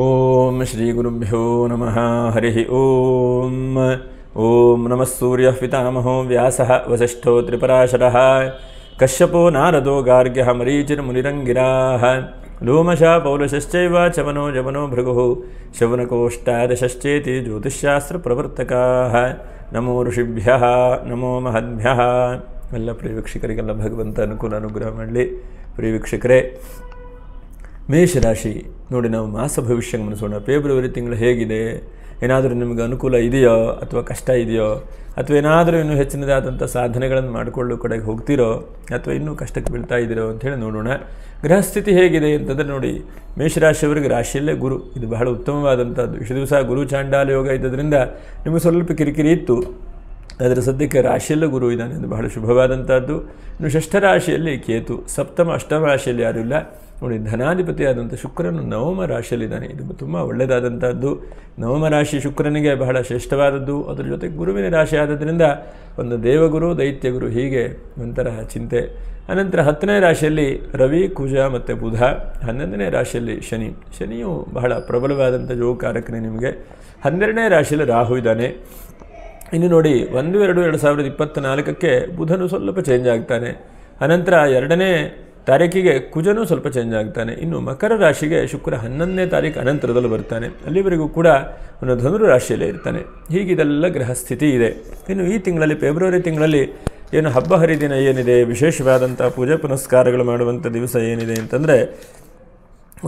ಓಂ ಶ್ರೀ ಗುರುಭ್ಯೋ ನಮಃ ಹರಿ ಓಂ. ಓಂ ನಮಃ ಸೂರ್ಯಃ ಪಿತಾಮಹೋ ವ್ಯಾಸಃ ವಸಿಷ್ಠೋ ತ್ರಿಪರಾಶರಃ ಕಶ್ಯಪೋ ನಾರದೋ ಗಾರ್ಗ್ಯಃ ಮರೀಚಿರ್ಮುನಿರಂಗಿರಾಃ ಲೋಮಶಾ ಪೌಲಶಶ್ಚೈವ ಚವನೋ ಜವನೋ ಭೃಗುಃ ಶೌನಕೋಷ್ಟಾದಶಶ್ಚೇತಿ ಜ್ಯೋತಿಷ್ಶಾಸ್ತ್ರಪ್ರವರ್ತಕಾಃ. ನಮೋ ಋಷಿಭ್ಯಃ ನಮೋ ಮಹದ್ಭ್ಯಃ. ಎಲ್ಲ ಪ್ರಿಯ ವೀಕ್ಷಕರಿಗೆಲ್ಲ ಭಗವಂತ ಅನುಗ್ರಹ ಮಾಡಲಿ. ಪ್ರಿಯ ವೀಕ್ಷಕರೇ, ಮೇಷರಾಶಿ ನೋಡಿ, ನಾವು ಮಾಸ ಭವಿಷ್ಯ ಗಮನಿಸೋಣ. ಫೆಬ್ರವರಿ ತಿಂಗಳು ಹೇಗಿದೆ? ಏನಾದರೂ ನಿಮಗೆ ಅನುಕೂಲ ಇದೆಯೋ ಅಥವಾ ಕಷ್ಟ ಇದೆಯೋ, ಅಥವಾ ಏನಾದರೂ ಇನ್ನೂ ಹೆಚ್ಚಿನದಾದಂಥ ಸಾಧನೆಗಳನ್ನು ಮಾಡಿಕೊಳ್ಳೋ ಕಡೆಗೆ ಹೋಗ್ತಿರೋ ಅಥವಾ ಇನ್ನೂ ಕಷ್ಟಕ್ಕೆ ಬೀಳ್ತಾ ಇದ್ದೀರೋ ಅಂಥೇಳಿ ನೋಡೋಣ. ಗ್ರಹಸ್ಥಿತಿ ಹೇಗಿದೆ ಅಂತಂದರೆ ನೋಡಿ, ಮೇಷರಾಶಿಯವರಿಗೆ ರಾಶಿಯಲ್ಲೇ ಗುರು, ಇದು ಬಹಳ ಉತ್ತಮವಾದಂಥದ್ದು. ಇಷ್ಟು ದಿವಸ ಗುರು ಚಾಂಡಾಲ ಯೋಗ ಇದ್ದದ್ರಿಂದ ನಿಮಗೆ ಸ್ವಲ್ಪ ಕಿರಿಕಿರಿ ಇತ್ತು. ಅದರ ಸದ್ಯಕ್ಕೆ ರಾಶಿಯಲ್ಲೂ ಗುರು ಇದ್ದಾನೆ, ಇದು ಬಹಳ ಶುಭವಾದಂಥದ್ದು. ಇನ್ನು ಷಷ್ಠ ರಾಶಿಯಲ್ಲಿ ಕೇತು, ಸಪ್ತಮ ಅಷ್ಟಮ ರಾಶಿಯಲ್ಲಿ ಯಾರೂ ಇಲ್ಲ. ನೋಡಿ, ಧನಾಧಿಪತಿಯಾದಂಥ ಶುಕ್ರನು ನವಮ ರಾಶಿಯಲ್ಲಿದ್ದಾನೆ, ಇದು ತುಂಬ ಒಳ್ಳೆಯದಾದಂಥದ್ದು. ನವಮ ರಾಶಿ ಶುಕ್ರನಿಗೆ ಬಹಳ ಶ್ರೇಷ್ಠವಾದದ್ದು. ಅದರ ಜೊತೆಗೆ ಗುರುವಿನ ರಾಶಿ ಆದದ್ರಿಂದ ಒಂದು ದೇವಗುರು ದೈತ್ಯಗುರು, ಹೀಗೆ ಒಂಥರ ಚಿಂತೆ. ಅನಂತರ 10ನೇ ರಾಶಿಯಲ್ಲಿ ರವಿ, ಕುಜ ಮತ್ತು ಬುಧ. 11ನೇ ರಾಶಿಯಲ್ಲಿ ಶನಿಯು ಬಹಳ ಪ್ರಬಲವಾದಂಥ ಯೋಗಕಾರಕನೇ ನಿಮಗೆ. 12ನೇ ರಾಶಿಯಲ್ಲಿ ರಾಹು ಇದ್ದಾನೆ. ಇನ್ನು ನೋಡಿ, 1/2/2024 ಬುಧನು ಸ್ವಲ್ಪ ಚೇಂಜ್ ಆಗ್ತಾನೆ. ಅನಂತರ 2ನೇ ತಾರೀಕಿಗೆ ಕುಜನೂ ಸ್ವಲ್ಪ ಚೇಂಜ್ ಆಗ್ತಾನೆ. ಇನ್ನು ಮಕರ ರಾಶಿಗೆ ಶುಕ್ರ 11ನೇ ತಾರೀಕು ಅನಂತರದಲ್ಲಿ ಬರ್ತಾನೆ. ಅಲ್ಲಿವರೆಗೂ ಕೂಡ ಅವನು ಧನುರು ರಾಶಿಯಲ್ಲೇ ಇರ್ತಾನೆ. ಹೀಗಿದೆಲ್ಲ ಗ್ರಹ ಸ್ಥಿತಿ ಇದೆ. ಇನ್ನು ಈ ತಿಂಗಳಲ್ಲಿ, ಫೆಬ್ರವರಿ ತಿಂಗಳಲ್ಲಿ ಏನು ಹಬ್ಬ ಹರಿದಿನ ಏನಿದೆ, ವಿಶೇಷವಾದಂಥ ಪೂಜೆ ಪುನಸ್ಕಾರಗಳು ಮಾಡುವಂಥ ದಿವಸ ಏನಿದೆ ಅಂತಂದರೆ,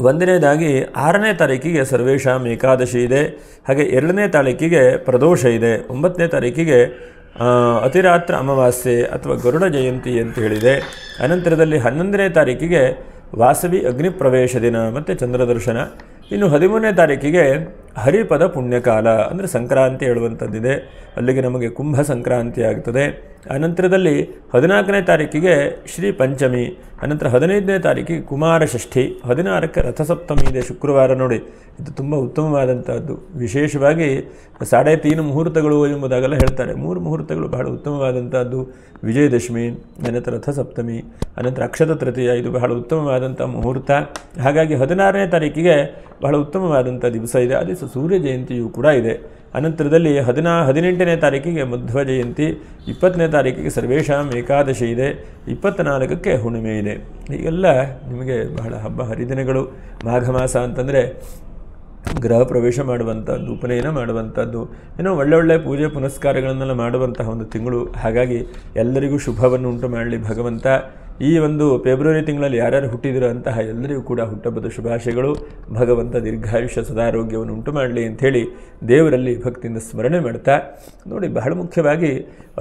1ನೇದಾಗಿ 6ನೇ ತಾರೀಕಿಗೆ ಸರ್ವೇಶಾಂ ಏಕಾದಶಿ ಇದೆ. ಹಾಗೆ 2ನೇ ತಾರೀಕಿಗೆ ಪ್ರದೋಷ ಇದೆ. 9ನೇ ತಾರೀಕಿಗೆ ಅತಿರಾತ್ರ ಅಮಾವಾಸ್ಯೆ ಅಥವಾ ಗರುಡ ಜಯಂತಿ ಅಂತ ಹೇಳಿದೆ. ಅನಂತರದಲ್ಲಿ 11ನೇ ತಾರೀಕಿಗೆ ವಾಸವಿ ಅಗ್ನಿ ಪ್ರವೇಶ ದಿನ ಮತ್ತು ಚಂದ್ರದರ್ಶನ. ಇನ್ನು 13ನೇ ತಾರೀಕಿಗೆ ಹರಿಪದ ಪುಣ್ಯಕಾಲ ಅಂದರೆ ಸಂಕ್ರಾಂತಿ ಹೇಳುವಂಥದ್ದಿದೆ. ಅಲ್ಲಿಗೆ ನಮಗೆ ಕುಂಭ ಸಂಕ್ರಾಂತಿ ಆಗ್ತದೆ. ಅನಂತರದಲ್ಲಿ 14ನೇ ತಾರೀಕಿಗೆ ಶ್ರೀ ಪಂಚಮಿ. ಅನಂತರ 15ನೇ ತಾರೀಕಿಗೆ ಕುಮಾರ ಷಷ್ಠಿ. 16ಕ್ಕೆ ರಥಸಪ್ತಮಿ ಇದೆ, ಶುಕ್ರವಾರ. ನೋಡಿ, ಇದು ತುಂಬ ಉತ್ತಮವಾದಂಥದ್ದು. ವಿಶೇಷವಾಗಿ 3.5 ಮುಹೂರ್ತಗಳು ಎಂಬುದಾಗೆಲ್ಲ ಹೇಳ್ತಾರೆ. 3 ಮುಹೂರ್ತಗಳು ಬಹಳ ಉತ್ತಮವಾದಂಥದ್ದು. ವಿಜಯದಶಮಿ, ಅನಂತರ ರಥಸಪ್ತಮಿ, ಅನಂತರ ಅಕ್ಷತ ತೃತೀಯ, ಇದು ಬಹಳ ಉತ್ತಮವಾದಂಥ ಮುಹೂರ್ತ. ಹಾಗಾಗಿ 16ನೇ ತಾರೀಕಿಗೆ ಬಹಳ ಉತ್ತಮವಾದಂಥ ದಿವಸ ಇದೆ. ಅದೇ ಸೂರ್ಯ ಜಯಂತಿಯೂ ಕೂಡ ಇದೆ. ಅನಂತರದಲ್ಲಿ 18ನೇ ತಾರೀಕಿಗೆ ಮಧ್ವ ಜಯಂತಿ. 20ನೇ ತಾರೀಕಿಗೆ ಸರ್ವೇಶಾಂ ಏಕಾದಶಿ ಇದೆ. 24ಕ್ಕೆ ಹುಣ್ಣಿಮೆ ಇದೆ. ಹೀಗೆಲ್ಲ ನಿಮಗೆ ಬಹಳ ಹಬ್ಬ ಹರಿದಿನಗಳು. ಮಾಘ ಮಾಸ ಅಂತಂದರೆ ಗೃಹ ಪ್ರವೇಶ ಮಾಡುವಂಥದ್ದು, ಉಪನಯನ ಮಾಡುವಂಥದ್ದು, ಏನೋ ಒಳ್ಳೊಳ್ಳೆ ಪೂಜೆ ಪುನಸ್ಕಾರಗಳನ್ನೆಲ್ಲ ಮಾಡುವಂತಹ ಒಂದು ತಿಂಗಳು. ಹಾಗಾಗಿ ಎಲ್ಲರಿಗೂ ಶುಭವನ್ನು ಉಂಟು ಮಾಡಲಿ ಭಗವಂತ. ಈ ಒಂದು ಫೆಬ್ರವರಿ ತಿಂಗಳಲ್ಲಿ ಯಾರ್ಯಾರು ಹುಟ್ಟಿದಿರೋ ಅಂತಹ ಎಲ್ಲರಿಗೂ ಕೂಡ ಹುಟ್ಟಹಬ್ಬದ ಶುಭಾಶಯಗಳು. ಭಗವಂತ ದೀರ್ಘಾಯುಷ್ಯ ಸದಾರೋಗ್ಯವನ್ನು ಉಂಟು ಮಾಡಲಿ ಅಂಥೇಳಿ ದೇವರಲ್ಲಿ ಭಕ್ತಿಯಿಂದ ಸ್ಮರಣೆ ಮಾಡ್ತಾ ನೋಡಿ, ಬಹಳ ಮುಖ್ಯವಾಗಿ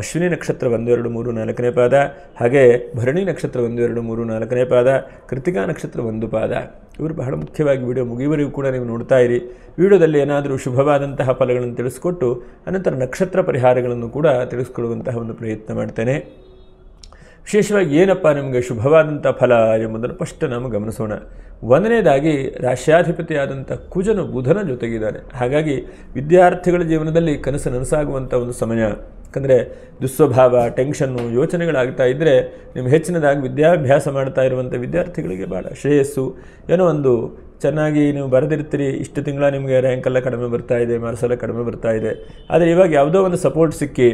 ಅಶ್ವಿನಿ ನಕ್ಷತ್ರ 1, 2, 3, 4ನೇ ಪಾದ, ಹಾಗೆ ಭರಣಿ ನಕ್ಷತ್ರ 1, 2, 3, 4ನೇ ಪಾದ, ಕೃತಿಕಾ ನಕ್ಷತ್ರ 1 ಪಾದ. ಇವರು ಬಹಳ ಮುಖ್ಯವಾಗಿ ವಿಡಿಯೋ ಮುಗಿಯುವವರೆಗೂ ಕೂಡ ನೀವು ನೋಡ್ತಾ ಇರಿ. ವಿಡಿಯೋದಲ್ಲಿ ಏನಾದರೂ ಶುಭವಾದಂತಹ ಫಲಗಳನ್ನು ತಿಳಿಸ್ಕೊಟ್ಟು ಅನಂತರ ನಕ್ಷತ್ರ ಪರಿಹಾರಗಳನ್ನು ಕೂಡ ತಿಳಿಸ್ಕೊಡುವಂತಹ ಒಂದು ಪ್ರಯತ್ನ ಮಾಡ್ತೇನೆ. ವಿಶೇಷವಾಗಿ ಏನಪ್ಪ ನಿಮಗೆ ಶುಭವಾದಂಥ ಫಲ ಎಂಬುದನ್ನು ಫಸ್ಟ್ ನಾವು ಗಮನಿಸೋಣ. 1ನೇದಾಗಿ ರಾಶ್ಯಾಧಿಪತಿಯಾದಂಥ ಕುಜನು ಬುಧನ ಜೊತೆಗಿದ್ದಾನೆ. ಹಾಗಾಗಿ ವಿದ್ಯಾರ್ಥಿಗಳ ಜೀವನದಲ್ಲಿ ಕನಸು ನನಸಾಗುವಂಥ ಒಂದು ಸಮಯ. ಯಾಕಂದರೆ ದುಸ್ವಭಾವ, ಟೆನ್ಷನ್ನು, ಯೋಚನೆಗಳಾಗ್ತಾ ಇದ್ದರೆ ನೀವು ಹೆಚ್ಚಿನದಾಗಿ ವಿದ್ಯಾಭ್ಯಾಸ ಮಾಡ್ತಾ ಇರುವಂಥ ವಿದ್ಯಾರ್ಥಿಗಳಿಗೆ ಭಾಳ ಶ್ರೇಯಸ್ಸು. ಏನೋ ಒಂದು ಚೆನ್ನಾಗಿ ನೀವು ಬರೆದಿರ್ತೀರಿ, ಇಷ್ಟು ತಿಂಗಳ ನಿಮಗೆ ರ್ಯಾಂಕೆಲ್ಲ ಕಡಿಮೆ ಬರ್ತಾ ಇದೆ, ಮಾರ್ಕ್ಸ್ ಎಲ್ಲ ಕಡಿಮೆ ಬರ್ತಾ ಇದೆ. ಆದರೆ ಇವಾಗ ಯಾವುದೋ ಒಂದು ಸಪೋರ್ಟ್ ಸಿಕ್ಕಿ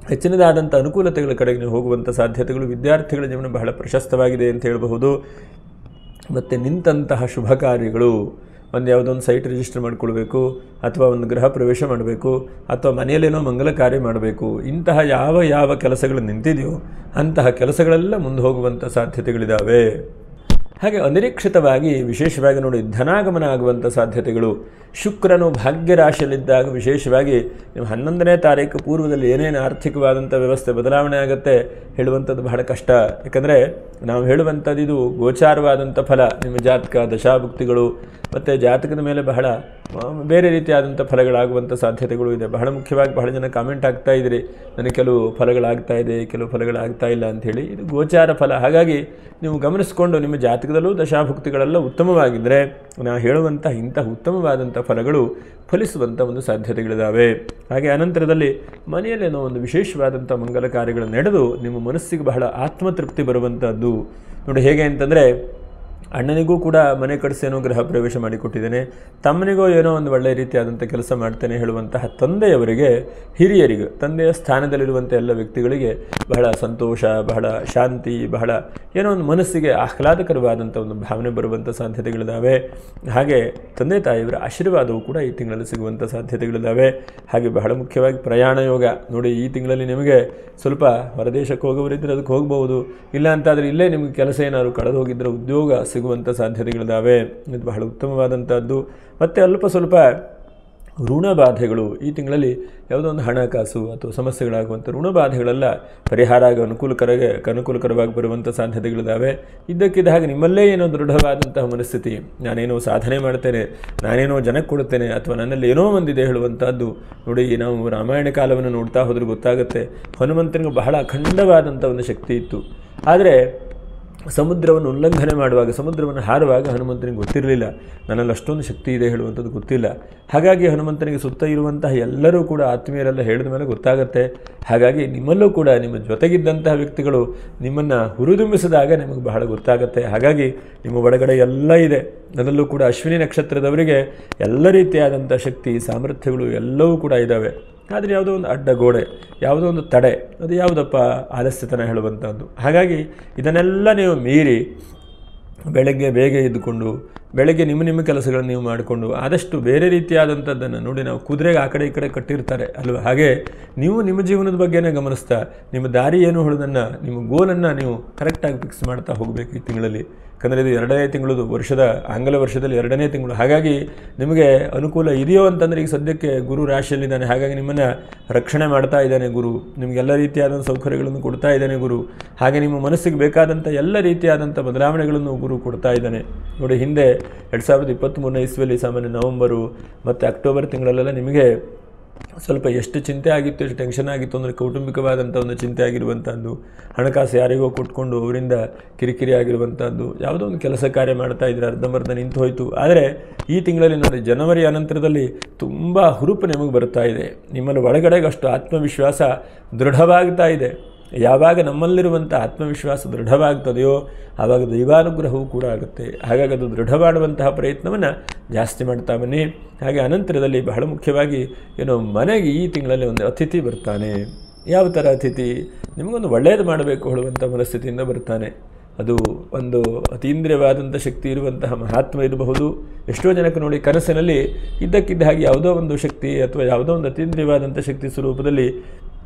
ಹೆಚ್ಚಿನದಾದಂಥ ಅನುಕೂಲತೆಗಳ ಕಡೆಗೆ ನೀವು ಹೋಗುವಂಥ ಸಾಧ್ಯತೆಗಳು. ವಿದ್ಯಾರ್ಥಿಗಳ ಜೀವನ ಬಹಳ ಪ್ರಶಸ್ತವಾಗಿದೆ ಅಂತ ಹೇಳಬಹುದು. ಮತ್ತು ನಿಂತಹ ಶುಭ ಕಾರ್ಯಗಳು, ಯಾವುದೋ ಒಂದು ಸೈಟ್ ರಿಜಿಸ್ಟರ್ ಮಾಡಿಕೊಳ್ಬೇಕು, ಅಥವಾ ಒಂದು ಗೃಹ ಪ್ರವೇಶ ಮಾಡಬೇಕು, ಅಥವಾ ಮನೆಯಲ್ಲೇನೋ ಮಂಗಲ ಕಾರ್ಯ ಮಾಡಬೇಕು, ಇಂತಹ ಯಾವ ಕೆಲಸಗಳು ನಿಂತಿದೆಯೋ ಅಂತಹ ಕೆಲಸಗಳೆಲ್ಲ ಮುಂದೆ ಹೋಗುವಂಥ ಸಾಧ್ಯತೆಗಳಿದ್ದಾವೆ. ಹಾಗೆ ಅನಿರೀಕ್ಷಿತವಾಗಿ ವಿಶೇಷವಾಗಿ ನೋಡಿ, ಧನಾಗಮನ ಆಗುವಂಥ ಸಾಧ್ಯತೆಗಳು. ಶುಕ್ರನು ಭಾಗ್ಯ ರಾಶಿಯಲ್ಲಿದ್ದಾಗ ವಿಶೇಷವಾಗಿ ನೀವು 11ನೇ ತಾರೀಕು ಪೂರ್ವದಲ್ಲಿ ಏನೇನು ಆರ್ಥಿಕವಾದಂಥ ವ್ಯವಸ್ಥೆ ಬದಲಾವಣೆ ಆಗುತ್ತೆ ಹೇಳುವಂಥದ್ದು ಬಹಳ ಕಷ್ಟ. ಯಾಕಂದರೆ ನಾವು ಹೇಳುವಂಥದ್ದು ಇದು ಗೋಚಾರವಾದಂಥ ಫಲ. ನಿಮ್ಮ ಜಾತಕ, ದಶಾಭುಕ್ತಿಗಳು ಮತ್ತು ಜಾತಕದ ಮೇಲೆ ಬಹಳ ಬೇರೆ ರೀತಿಯಾದಂಥ ಫಲಗಳಾಗುವಂಥ ಸಾಧ್ಯತೆಗಳು ಇದೆ. ಬಹಳ ಮುಖ್ಯವಾಗಿ ಬಹಳ ಜನ ಕಾಮೆಂಟ್ ಆಗ್ತಾ ಇದ್ದೀರಿ, ನನಗೆ ಕೆಲವು ಫಲಗಳಾಗ್ತಾ ಇದೆ, ಕೆಲವು ಫಲಗಳಾಗ್ತಾ ಇಲ್ಲ ಅಂಥೇಳಿ. ಇದು ಗೋಚಾರ ಫಲ. ಹಾಗಾಗಿ ನೀವು ಗಮನಿಸಿಕೊಂಡು ನಿಮ್ಮ ಜಾತಕದಲ್ಲೂ ದಶಾಭುಕ್ತಿಗಳೆಲ್ಲ ಉತ್ತಮವಾಗಿದ್ದರೆ ನಾವು ಹೇಳುವಂಥ ಇಂತಹ ಉತ್ತಮವಾದಂಥ ಫಲಗಳು ಫಲಿಸುವಂಥ ಒಂದು ಸಾಧ್ಯತೆಗಳಿದ್ದಾವೆ. ಹಾಗೆ ಅನಂತರದಲ್ಲಿ ಮನೆಯಲ್ಲೇನೋ ಒಂದು ವಿಶೇಷವಾದಂಥ ಮಂಗಲ ಕಾರ್ಯಗಳು ನಡೆದು ನಿಮ್ಮ ಮನಸ್ಸಿಗೆ ಬಹಳ ಆತ್ಮತೃಪ್ತಿ ಬರುವಂಥದ್ದು. ನೋಡಿ, ಹೇಗೆ ಅಂತಂದರೆ ಅಣ್ಣನಿಗೂ ಕೂಡ ಮನೆ ಕಡಿಸೇನೋ ಗೃಹ ಪ್ರವೇಶ ಮಾಡಿಕೊಟ್ಟಿದ್ದೇನೆ, ತಮ್ಮನಿಗೋ ಏನೋ ಒಂದು ಒಳ್ಳೆಯ ರೀತಿಯಾದಂಥ ಕೆಲಸ ಮಾಡ್ತೇನೆ ಹೇಳುವಂತಹ ತಂದೆಯವರಿಗೆ, ಹಿರಿಯರಿಗೆ, ತಂದೆಯ ಸ್ಥಾನದಲ್ಲಿರುವಂಥ ಎಲ್ಲ ವ್ಯಕ್ತಿಗಳಿಗೆ ಬಹಳ ಸಂತೋಷ, ಬಹಳ ಶಾಂತಿ, ಬಹಳ ಏನೋ ಒಂದು ಮನಸ್ಸಿಗೆ ಆಹ್ಲಾದಕರವಾದಂಥ ಒಂದು ಭಾವನೆ ಬರುವಂಥ ಸಾಧ್ಯತೆಗಳಿದ್ದಾವೆ. ಹಾಗೆ ತಂದೆ ತಾಯಿಯವರ ಆಶೀರ್ವಾದವು ಕೂಡ ಈ ತಿಂಗಳಲ್ಲಿ ಸಿಗುವಂಥ ಸಾಧ್ಯತೆಗಳಿದ್ದಾವೆ. ಹಾಗೆ ಬಹಳ ಮುಖ್ಯವಾಗಿ ಪ್ರಯಾಣ ಯೋಗ ನೋಡಿ, ಈ ತಿಂಗಳಲ್ಲಿ ನಿಮಗೆ ಸ್ವಲ್ಪ ಹೊರದೇಶಕ್ಕೆ ಹೋಗೋವರಿದ್ದರೆ ಅದಕ್ಕೆ ಹೋಗ್ಬೋದು, ಇಲ್ಲ ಅಂತಾದರೆ ಇಲ್ಲೇ ನಿಮಗೆ ಕೆಲಸ ಏನಾದರೂ ಕಳೆದು ಹೋಗಿದ್ದರೆ ಉದ್ಯೋಗ ಸಿಗುವಂಥ ಸಾಧ್ಯತೆಗಳಿದ್ದಾವೆ. ಇದು ಬಹಳ ಉತ್ತಮವಾದಂಥದ್ದು. ಮತ್ತು ಅಲ್ಪ ಸ್ವಲ್ಪ ಋಣಬಾಧೆಗಳು ಈ ತಿಂಗಳಲ್ಲಿ ಯಾವುದೋ ಒಂದು ಹಣಕಾಸು ಅಥವಾ ಸಮಸ್ಯೆಗಳಾಗುವಂಥ ಋಣಬಾಧೆಗಳೆಲ್ಲ ಪರಿಹಾರ ಆಗಿ ಅನುಕೂಲಕರವಾಗಿ ಬರುವಂಥ ಸಾಧ್ಯತೆಗಳಿದ್ದಾವೆ. ಇದ್ದಕ್ಕಿದ್ದ ಹಾಗೆ ನಿಮ್ಮಲ್ಲೇ ಏನೋ ದೃಢವಾದಂತಹ ಮನಸ್ಥಿತಿ, ನಾನೇನೋ ಸಾಧನೆ ಮಾಡ್ತೇನೆ, ನಾನೇನೋ ಜನಕ್ಕೆ ಕೊಡ್ತೇನೆ, ಅಥವಾ ನನ್ನಲ್ಲಿ ಏನೋ ಒಂದಿದೆ ಹೇಳುವಂಥದ್ದು. ನೋಡಿ, ನಾವು ರಾಮಾಯಣ ಕಾಲವನ್ನು ನೋಡ್ತಾ ಹೋದ್ರೆ ಗೊತ್ತಾಗುತ್ತೆ, ಹನುಮಂತನಿಗೆ ಬಹಳ ಅಖಂಡವಾದಂಥ ಒಂದು ಶಕ್ತಿ ಇತ್ತು. ಆದರೆ ಸಮುದ್ರವನ್ನು ಉಲ್ಲಂಘನೆ ಮಾಡುವಾಗ, ಸಮುದ್ರವನ್ನು ಹಾರುವಾಗ ಹನುಮಂತನಿಗೆ ಗೊತ್ತಿರಲಿಲ್ಲ ನನ್ನಲ್ಲಿ ಅಷ್ಟೊಂದು ಶಕ್ತಿ ಇದೆ ಹೇಳುವಂಥದ್ದು ಗೊತ್ತಿಲ್ಲ. ಹಾಗಾಗಿ ಹನುಮಂತನಿಗೆ ಸುತ್ತ ಇರುವಂತಹ ಎಲ್ಲರೂ ಕೂಡ ಆತ್ಮೀಯರೆಲ್ಲ ಹೇಳಿದ ಮೇಲೆ ಗೊತ್ತಾಗುತ್ತೆ. ಹಾಗಾಗಿ ನಿಮ್ಮಲ್ಲೂ ಕೂಡ ನಿಮ್ಮ ಜೊತೆಗಿದ್ದಂತಹ ವ್ಯಕ್ತಿಗಳು ನಿಮ್ಮನ್ನು ಹುರಿದುಂಬಿಸಿದಾಗ ನಿಮಗೆ ಬಹಳ ಗೊತ್ತಾಗುತ್ತೆ. ಹಾಗಾಗಿ ನಿಮ್ಮ ಒಳಗಡೆ ಎಲ್ಲ ಇದೆ. ಅದರಲ್ಲೂ ಕೂಡ ಅಶ್ವಿನಿ ನಕ್ಷತ್ರದವರಿಗೆ ಎಲ್ಲ ರೀತಿಯಾದಂಥ ಶಕ್ತಿ, ಸಾಮರ್ಥ್ಯಗಳು ಎಲ್ಲವೂ ಕೂಡ ಇದ್ದಾವೆ. ಆದರೆ ಯಾವುದೋ ಒಂದು ಅಡ್ಡಗೋಡೆ, ಯಾವುದೋ ಒಂದು ತಡೆ, ಅದು ಯಾವುದಪ್ಪ? ಆಲಸ್ಯತನ ಹೇಳುವಂಥದ್ದು. ಹಾಗಾಗಿ ಇದನ್ನೆಲ್ಲ ನೀವು ಮೀರಿ ಬೆಳಗ್ಗೆ ಬೇಗ ಎದ್ದುಕೊಂಡು ಬೆಳಗ್ಗೆ ನಿಮ್ಮ ಕೆಲಸಗಳನ್ನು ನೀವು ಮಾಡಿಕೊಂಡು ಆದಷ್ಟು ಬೇರೆ ರೀತಿಯಾದಂಥದ್ದನ್ನು ನೋಡಿ, ನಾವು ಕುದುರೆಗೆ ಆ ಕಡೆ ಈ ಕಡೆ ಕಟ್ಟಿರ್ತಾರೆ ಅಲ್ವ, ಹಾಗೆ ನೀವು ನಿಮ್ಮ ಜೀವನದ ಬಗ್ಗೆನೇ ಗಮನಿಸ್ತಾ ನಿಮ್ಮ ದಾರಿ ಏನು ಹೇಳೋದನ್ನು, ನಿಮ್ಮ ಗೋಲನ್ನು ನೀವು ಕರೆಕ್ಟಾಗಿ ಫಿಕ್ಸ್ ಮಾಡ್ತಾ ಹೋಗಬೇಕು ಈ ತಿಂಗಳಲ್ಲಿ. ಯಾಕಂದರೆ ಇದು 2ನೇ ತಿಂಗಳು, ಆಂಗ್ಲ ವರ್ಷದಲ್ಲಿ 2ನೇ ತಿಂಗಳು. ಹಾಗಾಗಿ ನಿಮಗೆ ಅನುಕೂಲ ಇದೆಯೋ ಅಂತಂದರೆ ಈಗ ಸದ್ಯಕ್ಕೆ ಗುರು ರಾಶಿಯಲ್ಲಿದ್ದಾನೆ. ಹಾಗಾಗಿ ನಿಮ್ಮನ್ನು ರಕ್ಷಣೆ ಮಾಡ್ತಾ ಇದ್ದಾನೆ ಗುರು, ನಿಮಗೆಲ್ಲ ರೀತಿಯಾದಂಥ ಸೌಕರ್ಯಗಳನ್ನು ಕೊಡ್ತಾ ಇದ್ದಾನೆ ಗುರು. ಹಾಗೆ ನಿಮ್ಮ ಮನಸ್ಸಿಗೆ ಬೇಕಾದಂಥ ಎಲ್ಲ ರೀತಿಯಾದಂಥ ಬದಲಾವಣೆಗಳನ್ನು ಗುರು ಕೊಡ್ತಾ ಇದ್ದಾನೆ. ನೋಡಿ, ಹಿಂದೆ 2023ನೇ ಇಸ್ವಿಯಲ್ಲಿ ಸಾಮಾನ್ಯ ನವಂಬರು ಮತ್ತು ಅಕ್ಟೋಬರ್ ತಿಂಗಳಲ್ಲೆಲ್ಲ ನಿಮಗೆ ಸ್ವಲ್ಪ ಎಷ್ಟು ಚಿಂತೆ ಆಗಿತ್ತು, ಎಷ್ಟು ಟೆನ್ಷನ್ ಆಗಿತ್ತು ಅಂದರೆ ಕೌಟುಂಬಿಕವಾದಂಥ ಒಂದು ಚಿಂತೆ ಆಗಿರುವಂಥದ್ದು, ಹಣಕಾಸು ಯಾರಿಗೋ ಕೊಟ್ಕೊಂಡು ಅವರಿಂದ ಕಿರಿಕಿರಿ ಆಗಿರುವಂಥದ್ದು, ಯಾವುದೋ ಒಂದು ಕೆಲಸ ಕಾರ್ಯ ಮಾಡ್ತಾ ಇದ್ರೆ ಅರ್ಧಂಬರ್ಧ ನಿಂತು ಹೋಯಿತು. ಆದರೆ ಈ ತಿಂಗಳಲ್ಲಿ ನೋಡಿ, ಜನವರಿ ಅನಂತರದಲ್ಲಿ ತುಂಬ ಹುರುಪು ನಿಮಗೆ ಬರ್ತಾ ಇದೆ. ನಿಮ್ಮಲ್ಲಿ ಒಳಗಡೆಗೆ ಅಷ್ಟು ಆತ್ಮವಿಶ್ವಾಸ ದೃಢವಾಗ್ತಾ ಇದೆ. ಯಾವಾಗ ನಮ್ಮಲ್ಲಿರುವಂಥ ಆತ್ಮವಿಶ್ವಾಸ ದೃಢವಾಗ್ತದೆಯೋ ಆವಾಗ ದೈವಾನುಗ್ರಹವೂ ಕೂಡ ಆಗುತ್ತೆ. ಹಾಗಾಗಿ ಅದು ದೃಢ ಮಾಡುವಂತಹ ಪ್ರಯತ್ನವನ್ನು ಜಾಸ್ತಿ ಮಾಡ್ತಾ ಬನ್ನಿ. ಹಾಗೆ ಅನಂತರದಲ್ಲಿ ಬಹಳ ಮುಖ್ಯವಾಗಿ ಮನೆಗೆ ಈ ತಿಂಗಳಲ್ಲಿ ಒಂದು ಅತಿಥಿ ಬರ್ತಾನೆ. ಯಾವ ಥರ ಅತಿಥಿ? ನಿಮಗೊಂದು ಒಳ್ಳೆಯದು ಮಾಡಬೇಕು ಹೇಳುವಂಥ ಮನಸ್ಥಿತಿಯಿಂದ ಬರ್ತಾನೆ. ಅದು ಒಂದು ಅತೀಂದ್ರಿಯವಾದಂಥ ಶಕ್ತಿ ಇರುವಂತಹ ಮಹಾತ್ಮ ಇರಬಹುದು. ಎಷ್ಟೋ ಜನಕ್ಕೆ ನೋಡಿ, ಕನಸಿನಲ್ಲಿ ಇದ್ದಕ್ಕಿದ್ದ ಹಾಗೆ ಯಾವುದೋ ಒಂದು ಶಕ್ತಿ ಅಥವಾ ಯಾವುದೋ ಒಂದು ಅತೀಂದ್ರಿಯವಾದಂಥ ಶಕ್ತಿ ಸ್ವರೂಪದಲ್ಲಿ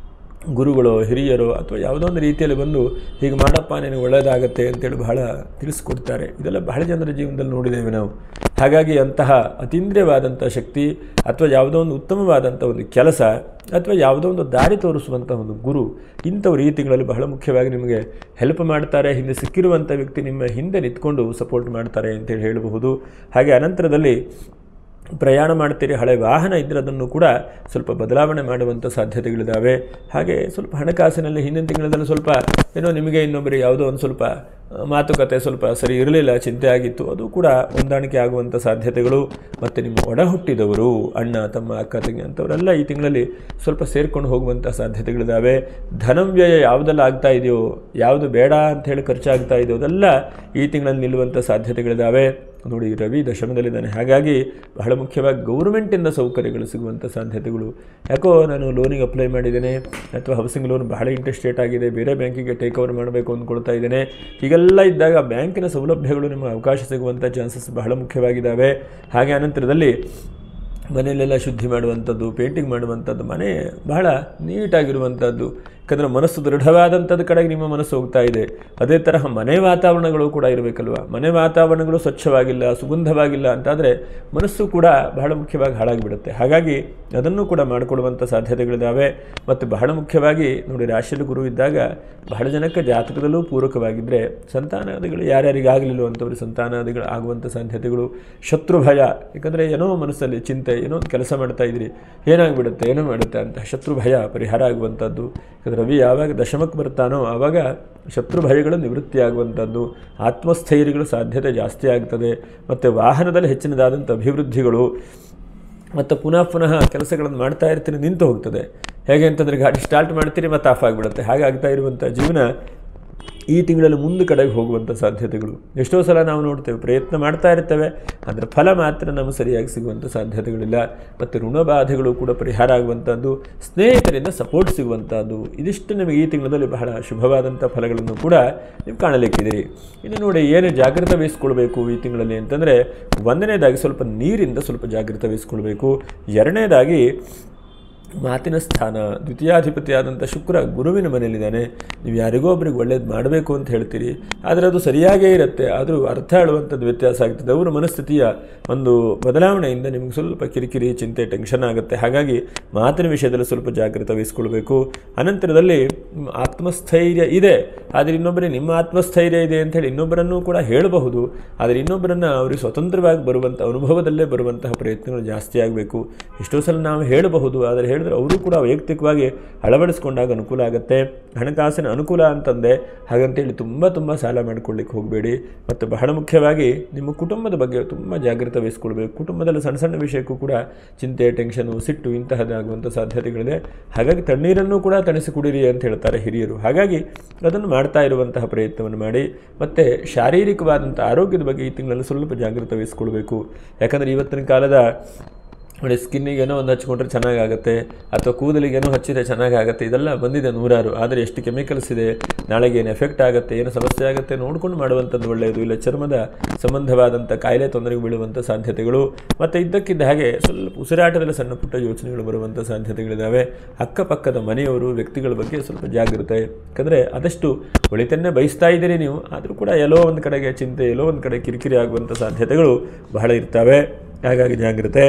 ಗುರುಗಳು, ಹಿರಿಯರು ಅಥವಾ ಯಾವುದೋ ಒಂದು ರೀತಿಯಲ್ಲಿ ಬಂದು ಹೀಗೆ ಮಾಡಪ್ಪ ನಿನಗೆ ಒಳ್ಳೆಯದಾಗತ್ತೆ ಅಂತೇಳಿ ಬಹಳ ತಿಳಿಸ್ಕೊಡ್ತಾರೆ. ಇದೆಲ್ಲ ಬಹಳ ಜನರ ಜೀವನದಲ್ಲಿ ನೋಡಿದ್ದೇವೆ ನಾವು. ಹಾಗಾಗಿ ಅಂತಹ ಅತೀಂದ್ರಿಯವಾದಂಥ ಶಕ್ತಿ ಅಥವಾ ಯಾವುದೋ ಒಂದು ಉತ್ತಮವಾದಂಥ ಒಂದು ಕೆಲಸ ಅಥವಾ ಯಾವುದೋ ಒಂದು ದಾರಿ ತೋರಿಸುವಂಥ ಒಂದು ಗುರು, ಇಂಥವ್ರು ಈ ತಿಂಗಳಲ್ಲಿ ಬಹಳ ಮುಖ್ಯವಾಗಿ ನಿಮಗೆ ಹೆಲ್ಪ್ ಮಾಡ್ತಾರೆ. ಹಿಂದೆ ಸಿಕ್ಕಿರುವಂಥ ವ್ಯಕ್ತಿ ನಿಮ್ಮ ಹಿಂದೆ ನಿಂತ್ಕೊಂಡು ಸಪೋರ್ಟ್ ಮಾಡ್ತಾರೆ ಅಂತೇಳಿ ಹೇಳಬಹುದು. ಹಾಗೆ ಅನಂತರದಲ್ಲಿ ಪ್ರಯಾಣ ಮಾಡ್ತೀರಿ, ಹಳೆ ವಾಹನ ಇದ್ದರೆ ಅದನ್ನು ಕೂಡ ಸ್ವಲ್ಪ ಬದಲಾವಣೆ ಮಾಡುವಂಥ ಸಾಧ್ಯತೆಗಳಿದ್ದಾವೆ. ಹಾಗೆ ಸ್ವಲ್ಪ ಹಣಕಾಸಿನಲ್ಲಿ ಹಿಂದಿನ ತಿಂಗಳಲ್ಲಿ ಸ್ವಲ್ಪ ನಿಮಗೆ ಇನ್ನೊಬ್ಬರಿಗೆ ಯಾವುದೋ ಒಂದು ಸ್ವಲ್ಪ ಮಾತುಕತೆ ಸ್ವಲ್ಪ ಸರಿ ಇರಲಿಲ್ಲ, ಚಿಂತೆ ಆಗಿತ್ತು, ಅದು ಕೂಡ ಹೊಂದಾಣಿಕೆ ಆಗುವಂಥ ಸಾಧ್ಯತೆಗಳು. ಮತ್ತು ನಿಮ್ಮ ಒಡ ಹುಟ್ಟಿದವರು, ಅಣ್ಣ ತಮ್ಮ ಅಕ್ಕ ತಂಗಿ ಅಂಥವರೆಲ್ಲ ಈ ತಿಂಗಳಲ್ಲಿ ಸ್ವಲ್ಪ ಸೇರ್ಕೊಂಡು ಹೋಗುವಂಥ ಸಾಧ್ಯತೆಗಳಿದ್ದಾವೆ. ಧನವ್ಯಯ ಯಾವುದೆಲ್ಲ ಆಗ್ತಾ ಇದೆಯೋ, ಯಾವುದು ಬೇಡ ಅಂಥೇಳಿ ಖರ್ಚಾಗ್ತಾ ಇದೆಯೋ ಅದೆಲ್ಲ ಈ ತಿಂಗಳಲ್ಲಿ ನಿಲ್ಲುವಂಥ ಸಾಧ್ಯತೆಗಳಿದ್ದಾವೆ. ನೋಡಿ, ರವಿ ದಶಮದಲ್ಲಿದ್ದಾನೆ. ಹಾಗಾಗಿ ಬಹಳ ಮುಖ್ಯವಾಗಿ ಗೌರ್ಮೆಂಟಿಂದ ಸೌಕರ್ಯಗಳು ಸಿಗುವಂಥ ಸಾಧ್ಯತೆಗಳು. ಯಾಕೋ ನಾನು ಲೋನಿಗೆ ಅಪ್ಲೈ ಮಾಡಿದ್ದೇನೆ ಅಥವಾ ಹೌಸಿಂಗ್ ಲೋನ್ ಬಹಳ ಇಂಟ್ರೆಸ್ಟ್ ರೇಟ್ ಆಗಿದೆ, ಬೇರೆ ಬ್ಯಾಂಕಿಗೆ ಟೇಕ್ ಓವರ್ ಮಾಡಬೇಕು ಅಂದ್ಕೊಳ್ತಾ ಇದ್ದೇನೆ, ಹೀಗೆಲ್ಲ ಇದ್ದಾಗ ಬ್ಯಾಂಕಿನ ಸೌಲಭ್ಯಗಳು ನಿಮಗೆ ಅವಕಾಶ ಸಿಗುವಂಥ ಚಾನ್ಸಸ್ ಬಹಳ ಮುಖ್ಯವಾಗಿದ್ದಾವೆ. ಹಾಗೆ ಅನಂತರದಲ್ಲಿ ಮನೆಯಲ್ಲೆಲ್ಲ ಶುದ್ಧಿ ಮಾಡುವಂಥದ್ದು, ಪೇಂಟಿಂಗ್ ಮಾಡುವಂಥದ್ದು, ಮನೆ ಬಹಳ ನೀಟಾಗಿರುವಂಥದ್ದು. ಯಾಕಂದರೆ ಮನಸ್ಸು ದೃಢವಾದಂಥದ್ದು ಕಡೆಗೆ ನಿಮ್ಮ ಮನಸ್ಸು ಹೋಗ್ತಾ ಇದೆ. ಅದೇ ತರಹ ಮನೆ ವಾತಾವರಣಗಳು ಕೂಡ ಇರಬೇಕಲ್ವ. ಮನೆ ವಾತಾವರಣಗಳು ಸ್ವಚ್ಛವಾಗಿಲ್ಲ, ಸುಗಂಧವಾಗಿಲ್ಲ ಅಂತಾದರೆ ಮನಸ್ಸು ಕೂಡ ಬಹಳ ಮುಖ್ಯವಾಗಿ ಹಾಳಾಗಿಬಿಡುತ್ತೆ. ಹಾಗಾಗಿ ಅದನ್ನು ಕೂಡ ಮಾಡಿಕೊಡುವಂಥ ಸಾಧ್ಯತೆಗಳಿದ್ದಾವೆ. ಮತ್ತು ಬಹಳ ಮುಖ್ಯವಾಗಿ ನೋಡಿ, ರಾಶಿಯಲ್ಲಿ ಗುರು ಇದ್ದಾಗ ಬಹಳ ಜನಕ್ಕೆ ಜಾತಕದಲ್ಲೂ ಪೂರಕವಾಗಿದ್ದರೆ ಸಂತಾನಾದಿಗಳು ಯಾರ್ಯಾರಿಗಾಗಲಿಲ್ಲ ಅಂಥವ್ರಿಗೆ ಸಂತಾನಾದಿಗಳು ಆಗುವಂಥ ಸಾಧ್ಯತೆಗಳು. ಶತ್ರು ಭಯ, ಯಾಕಂದರೆ ಏನೋ ಮನಸ್ಸಲ್ಲಿ ಚಿಂತೆ, ಏನೋ ಒಂದು ಕೆಲಸ ಮಾಡ್ತಾ ಇದ್ರಿ, ಏನಾಗಿಬಿಡುತ್ತೆ ಏನೋ ಮಾಡುತ್ತೆ ಅಂತ ಶತ್ರು ಭಯ ಪರಿಹಾರ ಆಗುವಂಥದ್ದು. ರವಿ ಯಾವಾಗ ದಶಮಕ್ಕೆ ಬರ್ತಾನೋ ಆವಾಗ ಶತ್ರು ಭಯಗಳು ನಿವೃತ್ತಿಯಾಗುವಂಥದ್ದು, ಆತ್ಮಸ್ಥೈರ್ಯಗಳು ಸಾಧ್ಯತೆ ಜಾಸ್ತಿ ಆಗ್ತದೆ. ಮತ್ತು ವಾಹನದಲ್ಲಿ ಹೆಚ್ಚಿನದಾದಂಥ ಅಭಿವೃದ್ಧಿಗಳು. ಮತ್ತು ಪುನಃ ಕೆಲಸಗಳನ್ನು ಮಾಡ್ತಾ ಇರ್ತೀನಿ, ನಿಂತು ಹೋಗ್ತದೆ. ಹೇಗೆ ಅಂತಂದರೆ ಗಾಡಿ ಸ್ಟಾರ್ಟ್ ಮಾಡ್ತೀರಿ ಮತ್ತು ಆಫ್ ಆಗಿಬಿಡುತ್ತೆ. ಹಾಗಾಗ್ತಾ ಇರುವಂಥ ಜೀವನ ಈ ತಿಂಗಳಲ್ಲಿ ಮುಂದೆ ಕಡೆಗೆ ಹೋಗುವಂಥ ಸಾಧ್ಯತೆಗಳು. ಎಷ್ಟೋ ಸಲ ನಾವು ನೋಡ್ತೇವೆ, ಪ್ರಯತ್ನ ಮಾಡ್ತಾ ಇರ್ತೇವೆ, ಅದರ ಫಲ ಮಾತ್ರ ನಮಗೆ ಸರಿಯಾಗಿ ಸಿಗುವಂಥ ಸಾಧ್ಯತೆಗಳಿಲ್ಲ. ಮತ್ತು ಋಣಬಾಧೆಗಳು ಕೂಡ ಪರಿಹಾರ ಆಗುವಂಥದ್ದು, ಸ್ನೇಹಿತರಿಂದ ಸಪೋರ್ಟ್ ಸಿಗುವಂಥದ್ದು, ಇದಿಷ್ಟು ನಿಮಗೆ ಈ ತಿಂಗಳಲ್ಲಿ ಬಹಳ ಶುಭವಾದಂಥ ಫಲಗಳನ್ನು ಕೂಡ ನೀವು ಕಾಣಲಿಕ್ಕಿದೆ. ಇನ್ನು ನೋಡಿ, ಏನು ಜಾಗೃತ ವಹಿಸ್ಕೊಳ್ಬೇಕು ಈ ತಿಂಗಳಲ್ಲಿ ಅಂತಂದರೆ, ಒಂದನೇದಾಗಿ ಸ್ವಲ್ಪ ನೀರಿಂದ ಸ್ವಲ್ಪ ಜಾಗೃತ ವಹಿಸ್ಕೊಳ್ಬೇಕು. ಎರಡನೇದಾಗಿ ಮಾತಿನ ಸ್ಥಾನ, ದ್ವಿತೀಯಾಧಿಪತಿಯಾದಂಥ ಶುಕ್ರ ಗುರುವಿನ ಮನೆಯಲ್ಲಿದ್ದಾನೆ. ನೀವು ಯಾರಿಗೋ ಒಬ್ಬರಿಗೆ ಒಳ್ಳೇದು ಮಾಡಬೇಕು ಅಂತ ಹೇಳ್ತೀರಿ, ಆದರೆ ಅದು ಸರಿಯಾಗೇ ಇರುತ್ತೆ, ಆದರೂ ಅರ್ಥ ಹೇಳುವಂಥದ್ದು ವ್ಯತ್ಯಾಸ ಆಗ್ತದೆ. ಅವರ ಮನಸ್ಥಿತಿಯ ಒಂದು ಬದಲಾವಣೆಯಿಂದ ನಿಮಗೆ ಸ್ವಲ್ಪ ಕಿರಿಕಿರಿ, ಚಿಂತೆ, ಟೆನ್ಷನ್ ಆಗುತ್ತೆ. ಹಾಗಾಗಿ ಮಾತಿನ ವಿಷಯದಲ್ಲಿ ಸ್ವಲ್ಪ ಜಾಗೃತ ವಹಿಸ್ಕೊಳ್ಬೇಕು. ಅನಂತರದಲ್ಲಿ ಆತ್ಮಸ್ಥೈರ್ಯ ಇದೆ, ಆದರೆ ಇನ್ನೊಬ್ಬರೇ ನಿಮ್ಮ ಆತ್ಮಸ್ಥೈರ್ಯ ಇದೆ ಅಂಥೇಳಿ ಇನ್ನೊಬ್ಬರನ್ನೂ ಕೂಡ ಹೇಳಬಹುದು, ಆದರೆ ಇನ್ನೊಬ್ಬರನ್ನು ಅವರಿಗೆ ಸ್ವತಂತ್ರವಾಗಿ ಬರುವಂಥ ಅನುಭವದಲ್ಲೇ ಬರುವಂತಹ ಪ್ರಯತ್ನಗಳು ಜಾಸ್ತಿ ಆಗಬೇಕು. ಎಷ್ಟೋ ಸಲ ನಾವು ಹೇಳಬಹುದು, ಆದರೆ ಹೇಳಿದ್ರೆ ಅವರು ಕೂಡ ವೈಯಕ್ತಿಕವಾಗಿ ಅಳವಡಿಸ್ಕೊಂಡಾಗ ಅನುಕೂಲ ಆಗುತ್ತೆ. ಹಣಕಾಸಿನ ಅನುಕೂಲ ಅಂತಂದೆ ಹಾಗಂತೇಳಿ ತುಂಬ ಸಾಲ ಮಾಡ್ಕೊಳ್ಳಿಕ್ಕೆ ಹೋಗಬೇಡಿ. ಮತ್ತು ಬಹಳ ಮುಖ್ಯವಾಗಿ ನಿಮ್ಮ ಕುಟುಂಬದ ಬಗ್ಗೆ ತುಂಬ ಜಾಗೃತ ವಹಿಸ್ಕೊಳ್ಬೇಕು. ಕುಟುಂಬದಲ್ಲಿ ಸಣ್ಣ ಸಣ್ಣ ವಿಷಯಕ್ಕೂ ಕೂಡ ಚಿಂತೆ, ಟೆನ್ಷನು, ಸಿಟ್ಟು ಇಂತಹದ್ದಾಗುವಂಥ ಸಾಧ್ಯತೆಗಳಿದೆ. ಹಾಗಾಗಿ ತಣ್ಣೀರನ್ನು ಕೂಡ ತಣಿಸಿ ಕುಡಿರಿ ಅಂತ ಹೇಳ್ತಾರೆ ಹಿರಿಯರು. ಹಾಗಾಗಿ ಅದನ್ನು ಮಾಡ್ತಾ ಇರುವಂತಹ ಪ್ರಯತ್ನವನ್ನು ಮಾಡಿ. ಮತ್ತು ಶಾರೀರಿಕವಾದಂಥ ಆರೋಗ್ಯದ ಬಗ್ಗೆ ಈ ತಿಂಗಳಲ್ಲಿ ಸ್ವಲ್ಪ ಜಾಗೃತ ವಹಿಸ್ಕೊಳ್ಬೇಕು. ಯಾಕಂದರೆ ಇವತ್ತಿನ ಕಾಲದ ನೋಡಿ, ಸ್ಕಿನ್ನಿಗೇನೋ ಒಂದು ಹಚ್ಕೊಂಡ್ರೆ ಚೆನ್ನಾಗಾಗುತ್ತೆ, ಅಥವಾ ಕೂದಲಿಗೇನೋ ಹಚ್ಚಿದರೆ ಚೆನ್ನಾಗಾಗುತ್ತೆ, ಇದೆಲ್ಲ ಬಂದಿದೆ ನೂರಾರು. ಆದರೆ ಎಷ್ಟು ಕೆಮಿಕಲ್ಸ್ ಇದೆ, ನಾಳೆಗೆ ಏನು ಎಫೆಕ್ಟ್ ಆಗುತ್ತೆ, ಏನು ಸಮಸ್ಯೆ ಆಗುತ್ತೆ ನೋಡ್ಕೊಂಡು ಮಾಡುವಂಥದ್ದು ಒಳ್ಳೆಯದು. ಇಲ್ಲ ಚರ್ಮದ ಸಂಬಂಧವಾದಂಥ ಕಾಯಿಲೆ ತೊಂದರೆಗೆ ಬೀಳುವಂಥ ಸಾಧ್ಯತೆಗಳು, ಮತ್ತು ಇದ್ದಕ್ಕಿದ್ದ ಹಾಗೆ ಸ್ವಲ್ಪ ಉಸಿರಾಟದಲ್ಲಿ ಸಣ್ಣ ಪುಟ್ಟ ಯೋಚನೆಗಳು ಬರುವಂಥ ಸಾಧ್ಯತೆಗಳಿದ್ದಾವೆ. ಅಕ್ಕಪಕ್ಕದ ಮನೆಯವರು, ವ್ಯಕ್ತಿಗಳ ಬಗ್ಗೆ ಸ್ವಲ್ಪ ಜಾಗೃತೆ. ಯಾಕಂದರೆ ಆದಷ್ಟು ಒಳಿತನ್ನೇ ಬಯಸ್ತಾ ಇದ್ದೀರಿ ನೀವು, ಆದರೂ ಕೂಡ ಎಲ್ಲೋ ಒಂದು ಕಡೆಗೆ ಚಿಂತೆ, ಎಲ್ಲೋ ಒಂದು ಕಡೆ ಕಿರಿಕಿರಿ ಆಗುವಂಥ ಸಾಧ್ಯತೆಗಳು ಬಹಳ ಇರ್ತವೆ. ಹಾಗಾಗಿ ಜಾಗೃತೆ.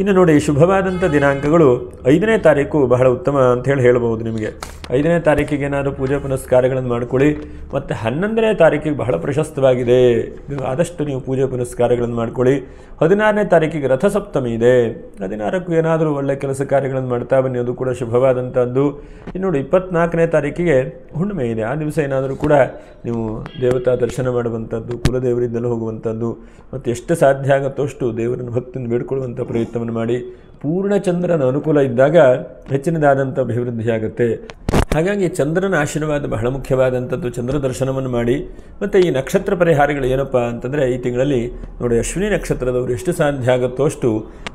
ಇನ್ನು ನೋಡಿ, ಶುಭವಾದಂಥ ದಿನಾಂಕಗಳು 5ನೇ ತಾರೀಕು ಬಹಳ ಉತ್ತಮ ಅಂಥೇಳಿ ಹೇಳ್ಬೋದು. ನಿಮಗೆ 5ನೇ ತಾರೀಕಿಗೆ ಏನಾದರೂ ಪೂಜೆ ಪುನಸ್ಕಾರಗಳನ್ನು ಮಾಡ್ಕೊಳ್ಳಿ. ಮತ್ತು 11ನೇ ತಾರೀಕಿಗೆ ಬಹಳ ಪ್ರಶಸ್ತವಾಗಿದೆ, ಆದಷ್ಟು ನೀವು ಪೂಜೆ ಪುನಸ್ಕಾರಗಳನ್ನು ಮಾಡ್ಕೊಳ್ಳಿ. 16ನೇ ತಾರೀಕಿಗೆ ರಥಸಪ್ತಮಿ ಇದೆ, 16ಕ್ಕೂ ಏನಾದರೂ ಒಳ್ಳೆಯ ಕೆಲಸ ಕಾರ್ಯಗಳನ್ನು ಮಾಡ್ತಾ ಬನ್ನಿ, ಅದು ಕೂಡ ಶುಭವಾದಂಥದ್ದು. ಇನ್ನು ನೋಡಿ, 24ನೇ ತಾರೀಕಿಗೆ ಹುಣ್ಣಿಮೆ ಇದೆ. ಆ ದಿವಸ ಏನಾದರೂ ಕೂಡ ನೀವು ದೇವತಾ ದರ್ಶನ ಮಾಡುವಂಥದ್ದು, ಕುಲದೇವರಿಂದಲೂ ಹೋಗುವಂಥದ್ದು, ಮತ್ತು ಎಷ್ಟು ಸಾಧ್ಯ ಆಗುತ್ತೋ ಅಷ್ಟು ದೇವರನ್ನು ಭಕ್ತಿಯಿಂದ ಬೇಡ್ಕೊಳ್ಳುವಂಥ ಪ್ರಯತ್ನವನ್ನು ಮಾಡಿ. ಪೂರ್ಣ ಚಂದ್ರನ ಅನುಕೂಲ ಇದ್ದಾಗ ಹೆಚ್ಚಿನದಾದಂಥ ಅಭಿವೃದ್ಧಿಯಾಗುತ್ತೆ. ಹಾಗಾಗಿ ಚಂದ್ರನ ಆಶೀರ್ವಾದ ಬಹಳ ಮುಖ್ಯವಾದಂಥದ್ದು. ಚಂದ್ರ ದರ್ಶನವನ್ನು ಮಾಡಿ. ಮತ್ತು ಈ ನಕ್ಷತ್ರ ಪರಿಹಾರಗಳು ಏನಪ್ಪ ಅಂತಂದರೆ, ಈ ತಿಂಗಳಲ್ಲಿ ನೋಡಿ, ಅಶ್ವಿನಿ ನಕ್ಷತ್ರದವರು ಎಷ್ಟು ಸಾಧ್ಯ ಆಗುತ್ತೋ ಅಷ್ಟು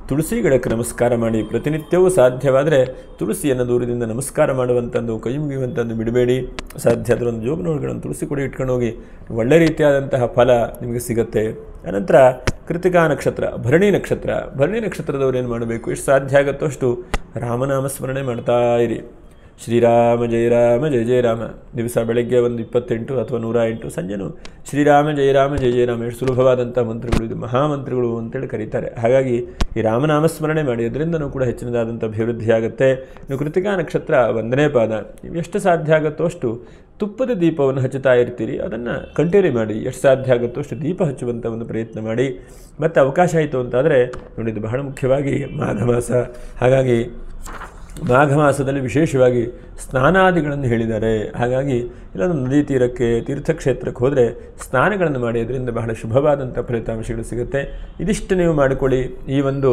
ತುಳಸಿ ಗಿಡಕ್ಕೆ ನಮಸ್ಕಾರ ಮಾಡಿ. ಪ್ರತಿನಿತ್ಯವೂ ಸಾಧ್ಯವಾದರೆ ತುಳಸಿಯನ್ನು ದೂರದಿಂದ ನಮಸ್ಕಾರ ಮಾಡುವಂಥದ್ದು, ಕೈ ಮುಗಿಯುವಂಥದ್ದು ಬಿಡಬೇಡಿ. ಸಾಧ್ಯ ಅದರ ಒಂದು ಜೋಬನೊಳಗಳನ್ನು ತುಳಸಿ ಕೂಡ ಇಟ್ಕೊಂಡು ಹೋಗಿ, ಒಳ್ಳೆ ರೀತಿಯಾದಂತಹ ಫಲ ನಿಮಗೆ ಸಿಗುತ್ತೆ. ಅನಂತರ ಕೃತಿಕಾ ನಕ್ಷತ್ರ, ಭರಣಿ ನಕ್ಷತ್ರ. ಭರಣಿ ನಕ್ಷತ್ರದವ್ರು ಏನು ಮಾಡಬೇಕು, ಎಷ್ಟು ಸಾಧ್ಯ ಆಗುತ್ತೋ ಅಷ್ಟು ರಾಮನಾಮ ಸ್ಮರಣೆ ಮಾಡ್ತಾ ಇರಿ. ಶ್ರೀರಾಮ ಜಯ ರಾಮ ಜಯ ಜಯ ರಾಮ. ದಿವಸ ಬೆಳಗ್ಗೆ ಒಂದು 28 ಅಥವಾ 108, ಸಂಜೆನೂ ಶ್ರೀರಾಮ ಜಯ ರಾಮ ಜಯ ಜಯ ರಾಮ. ಎಷ್ಟು ಸುಲಭವಾದಂಥ ಮಂತ್ರಗಳು, ಇದು ಮಹಾಮಂತ್ರಗಳು ಅಂತೇಳಿ ಕರೀತಾರೆ. ಹಾಗಾಗಿ ಈ ರಾಮನಾಮಸ್ಮರಣೆ ಮಾಡಿ, ಅದರಿಂದನೂ ಕೂಡ ಹೆಚ್ಚಿನದಾದಂಥ ಅಭಿವೃದ್ಧಿ ಆಗುತ್ತೆ. ಇನ್ನು ಕೃತಿಕಾ ನಕ್ಷತ್ರ 1ನೇ ಪಾದ. ನೀವು ಎಷ್ಟು ಸಾಧ್ಯ ಆಗುತ್ತೋ ಅಷ್ಟು ತುಪ್ಪದ ದೀಪವನ್ನು ಹಚ್ಚುತ್ತಾ ಇರ್ತೀರಿ, ಅದನ್ನು ಕಂಟಿನ್ಯೂ ಮಾಡಿ. ಎಷ್ಟು ಸಾಧ್ಯ ಆಗುತ್ತೋ ಅಷ್ಟು ದೀಪ ಹಚ್ಚುವಂಥ ಒಂದು ಪ್ರಯತ್ನ ಮಾಡಿ. ಮತ್ತು ಅವಕಾಶ ಆಯಿತು ಅಂತಾದರೆ ನೋಡಿ, ಇದು ಬಹಳ ಮುಖ್ಯವಾಗಿ ಮಾಘ ಮಾಸ. ಹಾಗಾಗಿ ಮಾಘ ಮಾಸದಲ್ಲಿ ವಿಶೇಷವಾಗಿ ಸ್ನಾನಾದಿಗಳನ್ನು ಹೇಳಿದ್ದಾರೆ. ಹಾಗಾಗಿ ಇಲ್ಲೊಂದು ನದಿ ತೀರಕ್ಕೆ, ತೀರ್ಥಕ್ಷೇತ್ರಕ್ಕೆ ಹೋದರೆ ಸ್ನಾನಗಳನ್ನು ಮಾಡಿ, ಅದರಿಂದ ಬಹಳ ಶುಭವಾದಂಥ ಫಲಿತಾಂಶಗಳು ಸಿಗುತ್ತೆ. ಇದಿಷ್ಟು ನೀವು ಮಾಡಿಕೊಳ್ಳಿ. ಈ ಒಂದು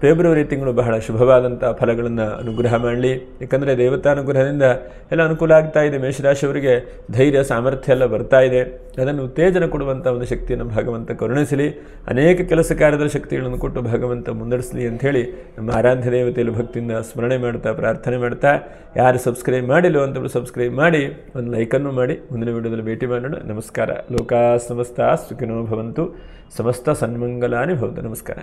ಫೆಬ್ರವರಿ ತಿಂಗಳು ಬಹಳ ಶುಭವಾದಂಥ ಫಲಗಳನ್ನು ಅನುಗ್ರಹ ಮಾಡಲಿ. ಯಾಕಂದರೆ ದೇವತಾನುಗ್ರಹದಿಂದ ಎಲ್ಲ ಅನುಕೂಲ ಆಗ್ತಾ ಇದೆ. ಮೇಷರಾಶಿಯವರಿಗೆ ಧೈರ್ಯ, ಸಾಮರ್ಥ್ಯ ಎಲ್ಲ ಬರ್ತಾ ಇದೆ. ಅದನ್ನು ಉತ್ತೇಜನ ಕೊಡುವಂಥ ಒಂದು ಶಕ್ತಿಯನ್ನು ಭಗವಂತ ಕರುಣಿಸಲಿ. ಅನೇಕ ಕೆಲಸ ಕಾರ್ಯದ ಶಕ್ತಿಗಳನ್ನು ಕೊಟ್ಟು ಭಗವಂತ ಮುನ್ನಡೆಸಲಿ ಅಂಥೇಳಿ ನಮ್ಮ ಆರಾಧ್ಯ ದೇವತೆಯಲ್ಲಿ ಭಕ್ತಿಯಿಂದ ಸ್ಮರಣೆ ಮಾಡ್ತಾ, ಪ್ರಾರ್ಥನೆ ಮಾಡ್ತಾ, ಯಾರು ಸಬ್ಸ್ಕ್ರೈಬ್ ಮಾಡಿಲ್ಲೋ ಅಂತವರು ಸಬ್ಸ್ಕ್ರೈಬ್ ಮಾಡಿ, ಒಂದು ಲೈಕನ್ನು ಮಾಡಿ. ಮುಂದಿನ ವಿಡಿಯೋದಲ್ಲಿ ಭೇಟಿ ಮಾಡೋಣ. ನಮಸ್ಕಾರ. ಲೋಕಾ ಸಮಸ್ತ ಸುಖಿನೋ ಭವಂತು, ಸಮಸ್ತ ಸನ್ಮಂಗಲಾನಿ ಭವಂತು. ನಮಸ್ಕಾರ.